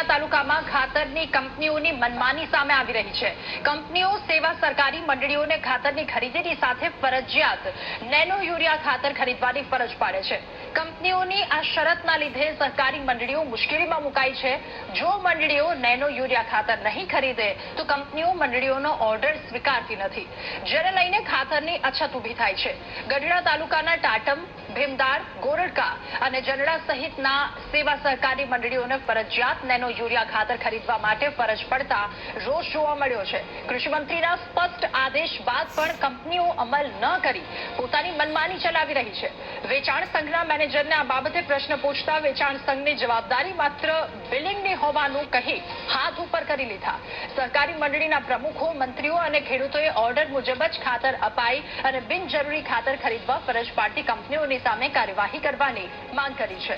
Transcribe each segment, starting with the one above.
ગઢડા તાલુકામાં ખાતરની કંપનીઓની મનમાની સામે આવી રહી છે। કંપનીઓ સેવા સરકારી મંડળીઓને ખાતરની ખરીદીની સાથે ફરજિયાત નેનો યુરિયા ખાતર ખરીદવાની ફરજ પાડે છે। કંપનીઓની આ શરતના લીધે સહકારી મંડળીઓ મુશ્કેલીમાં મુકાઈ છે। જો મંડળીઓ નેનો યુરિયા ખાતર નહીં ખરીદે તો કંપનીઓ મંડળીઓનો ઓર્ડર સ્વીકારતી નથી, જેને લઈને ખાતરની અછત ઊભી થાય છે। ગઢડા તાલુકાના ટાટમ, ભીમદાર, ગોરડકા અને જનડા સહિતના સેવા સહકારી મંડળીઓને ફરજિયાત નેનો યુરિયા ખાતર ખરીદવા માટે ફરજ પડતા રોષ જોવા મળ્યો છે। કૃષિ મંત્રીના સ્પષ્ટ આદેશ બાદ પણ કંપનીઓ અમલ ન કરી પોતાની મનમાની ચલાવી રહી છે। વેચાણ સંઘના મેનેજરને આ બાબતે પ્રશ્ન પૂછતા વેચાણ સંઘની જવાબદારી માત્ર બિલિંગની હોવાનું કહી હાથ ઉપર કરી લીધા। સહકારી મંડળીના પ્રમુખો, મંત્રીઓ અને ખેડૂતોએ ઓર્ડર મુજબ જ ખાતર અપાઈ અને બિનજરૂરી ખાતર ખરીદવા ફરજ પાડતી કંપનીઓની સામે કાર્યવાહી કરવાની માંગ કરી છે।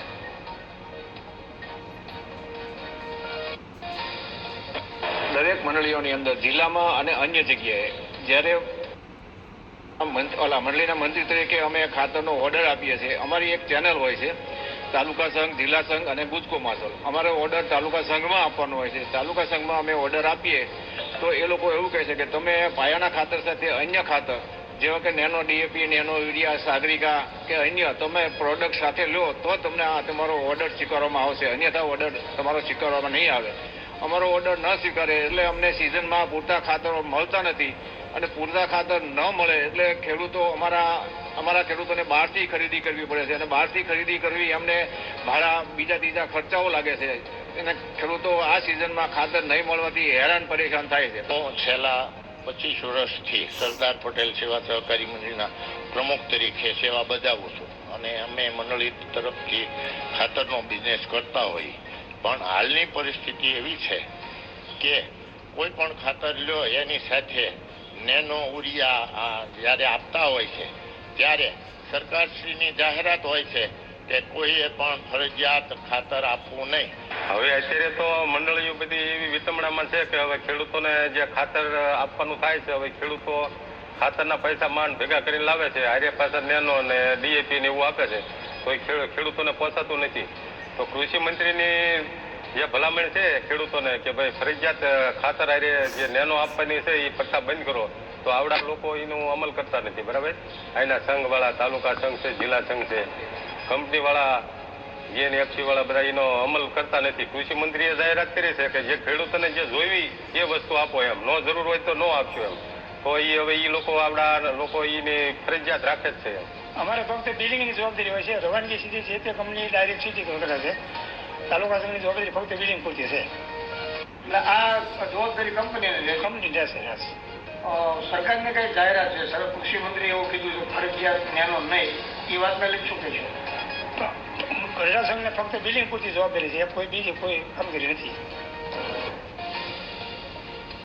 દરેક મંડળીઓની અંદર જિલ્લામાં અને અન્ય જગ્યાએ જ્યારે મંડળીના મંત્રી તરીકે અમે ખાતરનો ઓર્ડર આપીએ છીએ, અમારી એક ચેનલ હોય છે, તાલુકા સંઘ, જિલ્લા સંઘ અને બુચકો માસલ। અમારો ઓર્ડર તાલુકા સંઘમાં આપવાનો હોય છે। તાલુકા સંઘમાં અમે ઓર્ડર આપીએ તો એ લોકો એવું કહે છે કે તમે પાયાના ખાતર સાથે અન્ય ખાતર જેવા કે નેનો ડીએપી, નેનો યુરિયા, સાગરિકા કે અન્ય તમે પ્રોડક્ટ સાથે લો તો તમને આ તમારો ઓર્ડર સ્વીકારવામાં આવશે, અન્યથા ઓર્ડર તમારો સ્વીકારવામાં નહીં આવે। અમારો ઓર્ડર ન સ્વીકારે એટલે અમને સિઝનમાં પૂરતા ખાતરો મળતા નથી અને પૂરતા ખાતર ન મળે એટલે ખેડૂતો અમારા ખેડૂતોને બહારથી ખરીદી કરવી પડે છે અને બહારથી ખરીદી કરવી એમને ભાડા બીજા ત્રીજા ખર્ચાઓ લાગે છે અને ખેડૂતો આ સિઝનમાં ખાતર નહીં મળવાથી હેરાન પરેશાન થાય છે। હું છેલ્લા 25 વર્ષથી સરદાર પટેલ સેવા સહકારી મંડળીના પ્રમુખ તરીકે સેવા બજાવું છું અને અમે મંડળી તરફથી ખાતરનો બિઝનેસ કરતા હોઈએ, પણ હાલની પરિસ્થિતિ એવી છે કે કોઈ પણ ખાતર લ્યો એની સાથે નેનો યુરિયા જ્યારે આપતા હોય છે ત્યારે સરકારશ્રીની જાહેરાત હોય છે કે કોઈએ પણ ફરજિયાત ખાતર આપવું નહીં। હવે અત્યારે તો મંડળીઓ બધી એવી વિતમણામાં છે કે હવે ખેડૂતોને જે ખાતર આપવાનું થાય છે, હવે ખેડૂતો ખાતરના પૈસા માંડ ભેગા કરીને લાવે છે, હારે પાછા નેનો ને ડીએપી ને એવું આપે છે, તો એ ખેડૂતોને પહોંચાતું નથી। તો કૃષિ મંત્રીની જે ભલામણ છે ખેડૂતોને કે ભાઈ ફરજિયાત ખાતર હારે જે નેનો આપવાની છે એ પટ્ટા બંધ કરો, તો આવડા લોકો એનું અમલ કરતા નથી, બરાબર। અહીંના સંઘવાળા, તાલુકા સંઘ છે, જિલ્લા સંઘ છે, કંપનીવાળા, જીએનએફસી વાળા બધા એનો અમલ કરતા નથી। કૃષિ મંત્રીએ જાહેરાત કરી છે કે જે ખેડૂતોને જે જોઈવી એ વસ્તુ આપો, એમ ન જરૂર હોય તો ન આપશો એમ, તો એ હવે એ લોકો આવડા લોકો એની ફરજિયાત રાખે જ છે। અમારે ફક્ત બિલિંગની જવાબદારી હોય છે, રવાનગી સીધી જે તે કંપની ડાયરેક્ટ સીધી કરે છે। તાલુકા સંઘની જવાબદારી ફક્ત બિલિંગ પૂરતી છે, એટલે આ જવાબદારી કંપની લેશે। સરકારને કઈ જાહેરાત છે, કૃષિ મંત્રી એવું કીધું છે ફરજિયાત નેનો નહીં, એ વાતને લઈને શું કહેશો? ગઢડા સંઘને ફક્ત બિલિંગ પૂરતી જવાબદારી છે, કોઈ બીજી કોઈ કામગીરી નથી।